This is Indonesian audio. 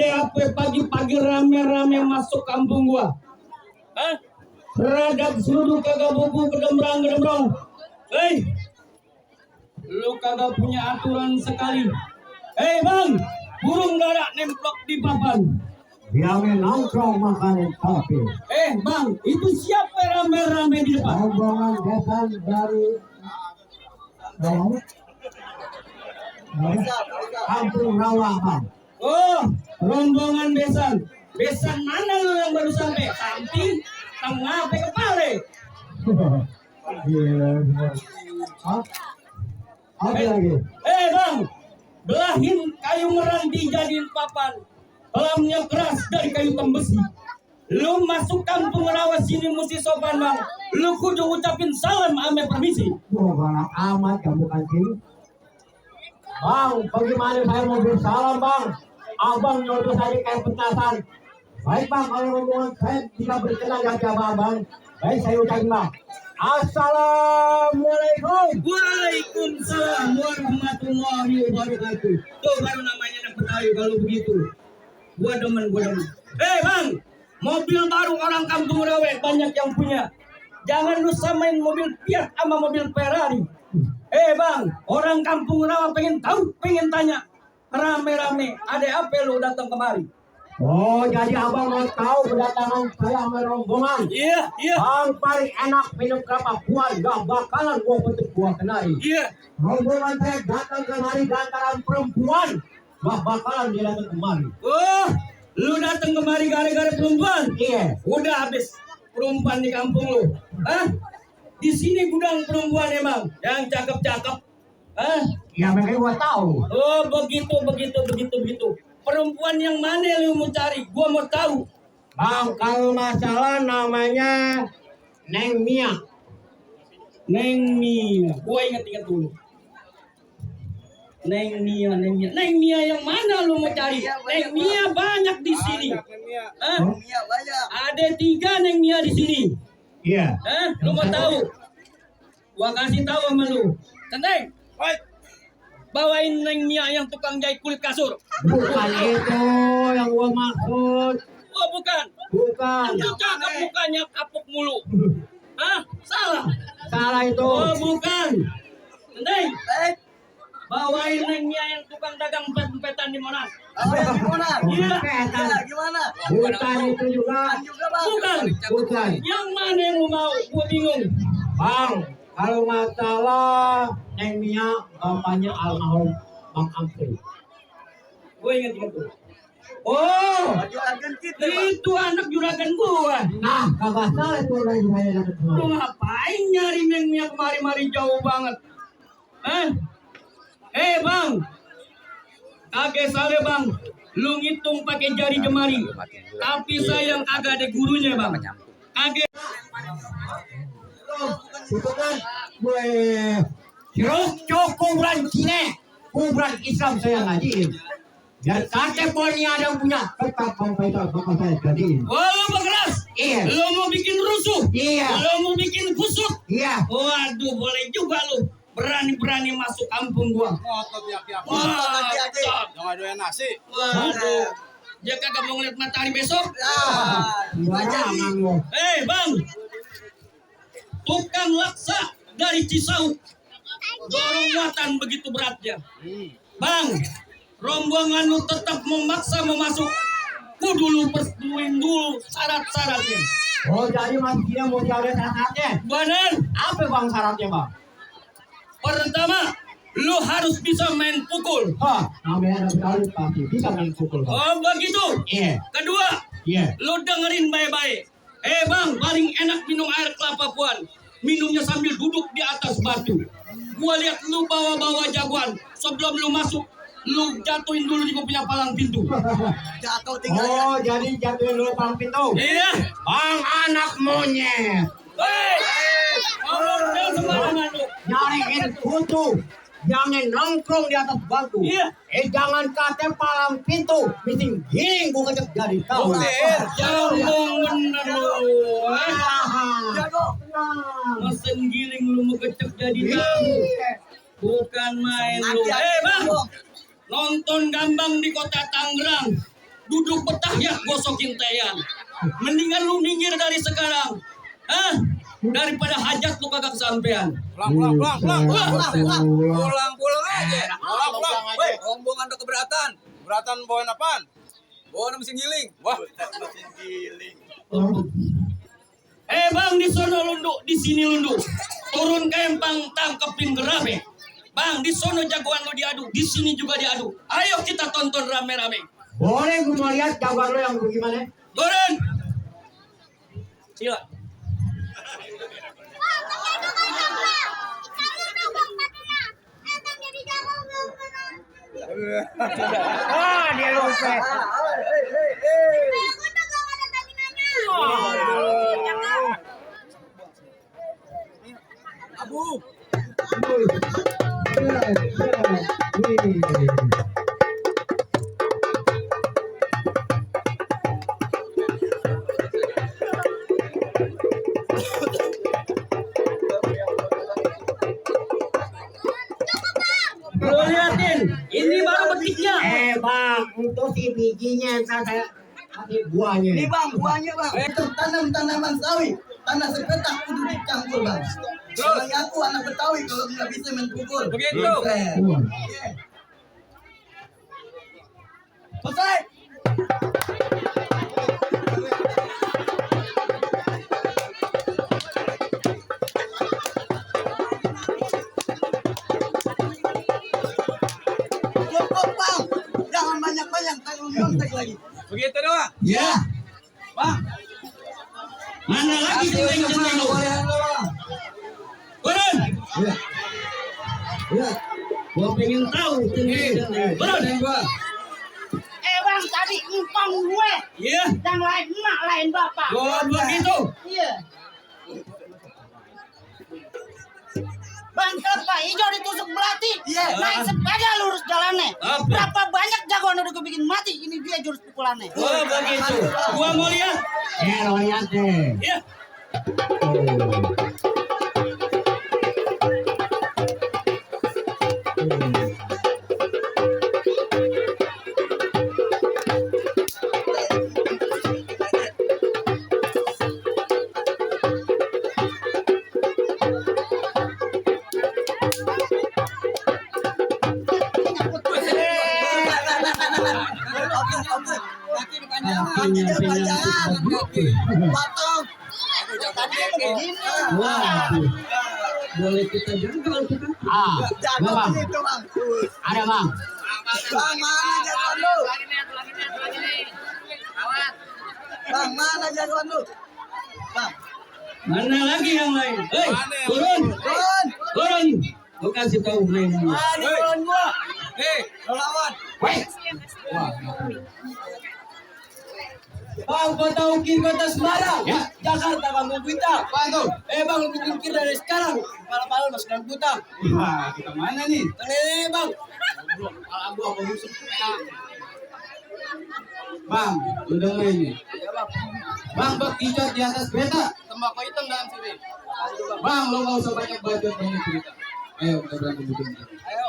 Ada apa pagi-pagi rame-rame masuk kampung gua? Hah? Beradab seluruh kagak buku gedembrang. Hei, lu kagak punya aturan sekali. Hei bang, burung dara nemplok di papan. Yang nongkrong makanan sapi. Bang, itu siapa rame-rame di depan? Rombongan besan dari Kampung Rawa, Bang. Oh, rombongan besan. Besan mana lu yang baru sampai? Samping, tengah, apa kepala? Gila. Apa lagi? Bang, belahin kayu meranti jadiin papan. Pelamnya keras dari kayu tembesi. Lu masuk kampung Rawa sini mesti sopan bang. Lu kudu ucapin salam ame permisi. Galak amat kamu kancing. Bang, bagaimana saya mau bersalam bang? Abang nyodot saya kayak petasan. Baik bang, kalau rombongan saya tidak berkenan di hati abang. Baik, saya ucapin bang. Assalamualaikum. Waalaikumsalam warahmatullahi wabarakatuh. Tuh baru namanya anak Betawi kalau begitu. Gua demen. Bang, mobil baru orang kampung Rawa banyak yang punya. Jangan lu samain mobil Fiat sama mobil Ferrari. Bang, orang kampung Rawa pengen tahu, pengen tanya. Rame-rame, ada apa lu datang kemari? Oh, jadi abang mau tahu kedatangan saya sama rombongan? Iya. Bang paling enak minum kelapa buah, gak bakalan gua petik buah kenari. Iya. Rombongan saya datang kemari lantaran perempuan, gak bakalan dia datang kemari. Oh, lu datang kemari gara-gara perempuan? Iya. Udah habis perempuan di kampung lu. Hah? Di sini gudang perempuan emang yang cakep-cakep. Hah? Ya makanya gua tahu. Oh, begitu. Perempuan yang mana lu mau cari? Gua mau tahu. Bang, kalau masalah namanya Neng Mia. Neng Mia. Gua ingat dulu. Neng Mia yang mana lu mau cari? Neng Mia banyak di sini. Hah? Ada 3 Neng Mia di sini. Iya. Hah? Lu mau tahu? Gua kasih tahu sama lu. Centeng. Bawain Neng Mia yang tukang jahit kulit kasur. Bukan itu yang gua maksud. Oh, bukan. Itu cakep mukanya kapuk mulu. Hah? Salah. Salah itu. Oh, bukan. Centeng. Bawain Neng Mia yang tukang dagang empet-empetan di Monas. Iya. Gimana? Bukan itu juga. Bukan. Yang mana yang lu mau? Gua bingung. Bang, kalau masalah Neng Mia, bapaknya almarhum Bang Amri. Gue ingat tuh. Oh, itu anak juragan gua. Nah, kagak salah itu lagi saya dapat Lu semua. ngapain nyari Neng Mia kemari-mari jauh banget? Hah? Bang, kagak salah bang. Lu ngitung pakai jari jemari. Tapi sayang kagak ada gurunya bang. Kagak. Itu kan gue kuburan Cina, kuburan Islam saya ngajiin. Dan kakek pokoknya ada yang punya tetap sampai bapak saya jadiin. Oh, lu berkeras. Iya. Lu mau bikin rusuh. Iya. Lu mau bikin kusut. Iya. Waduh, boleh juga lu. Berani-berani masuk kampung gua. Ngotot ya. Ngotot. Jangan doyan nasi. Waduh. Dia kagak mau ngeliat matahari besok. Jangan lu. Bang. Tukang laksa dari Cisauk. Dorong muatan begitu beratnya. Bang, rombongan lu tetap memaksa mau masuk. Kudu lu persetujuin dulu syarat-syaratnya. Oh, jadi Mas Gina mau diada syaratnya? Benar. Apa bang syaratnya bang? Pertama, lu harus bisa main pukul. Namanya ada sekali pasti bisa main pukul bang. Oh, begitu. Iya. Kedua, Iya. lu dengerin baik-baik. Bang, paling enak minum air kelapa puan. Minumnya sambil duduk di atas batu. Gua lihat lu bawa-bawa jagoan. Sebelum lu masuk, lu jatuhin dulu di gua punya palang pintu. Oh, jadi jatuhin dulu palang pintu. Iya. Bang anak monyet. Ngomong sembarangan lu. Nyariin kutu. Jangan nongkrong di atas batu. Iya. Jangan kata palang pintu. Mesti giling gua kecek jadi kau. Jangan bener lu. Mesen giling lu mau kecek jadi tahu. Bukan main lu. Bang. Nonton gambang di kota Tangerang. duduk betah ya gosokin teyan. Mendingan lu minggir dari sekarang. Hah? Daripada hajat lu kagak kesampean. Pulang aja. Woi, rombongan udah keberatan. Keberatan bawain apaan? Bawa mesin giling. Wah, mesin giling. Bang, di sono lunduk, di sini lunduk. Turun ke empang tangkepin gerabe. Bang, di sono jagoan lu diadu, di sini juga diadu. Ayo kita tonton rame-rame. Boleh gue mau lihat jagoan lo yang bagaimana? Turun. Sila. Dia lupa. Abu. Lu liatin, ini baru petiknya. Bang, untuk si bijinya entar saya kasih buahnya. Ini bang, buahnya bang. Itu tanam tanaman sawi. Tanah sepetak kudu dicampur bang. Terus aku anak Betawi kalau nggak bisa main pukul. Begitu. Selesai. Cukup bang. Jangan banyak-banyak tanggung nyontek lagi. Begitu doang. Ya. Bang. Mana lagi centeng-centeng lu? Turun. Ya. Gua pengen tahu centeng-centeng. Turun. Bang, tadi empang gue, Iya. yang lain emak, lain bapak. Gua begitu. Iya. Ban kelapa hijau ditusuk belati, Iya. naik sepeda lurus jalannya. Apa? Berapa banyak jagoan udah gue bikin mati, ini dia jurus pukulannya. Gua begitu. Gua mau lihat. Lo lihat deh. Iya. Potong. Tadi kan begini. Wah. Boleh kita jangkau kita. Bang. Itu bang. Ada bang. Bang mana jagoan lu? Bang mana jagoan lu? Bang. Mana lagi yang lain? Hei, turun. Turun. Turun. Gua kasih tahu main. Ini turun gua. Nih, lo lawan. Bang, kota Ukir, kota Semarang. Ya. Jakarta, Kampung Kuita. Bang tuh. Bang, lu bikin ukir dari sekarang. Pala-pala masuk dalam kutang. Wah, kita mana nih? Ini, Bang. Bang, udah main nih. Bang, bak kicot di atas kereta. Tembakau hitam dalam sini. Bang, lo nggak usah banyak bacot banyak cerita. Ayo kita berantem bikin. Ayo.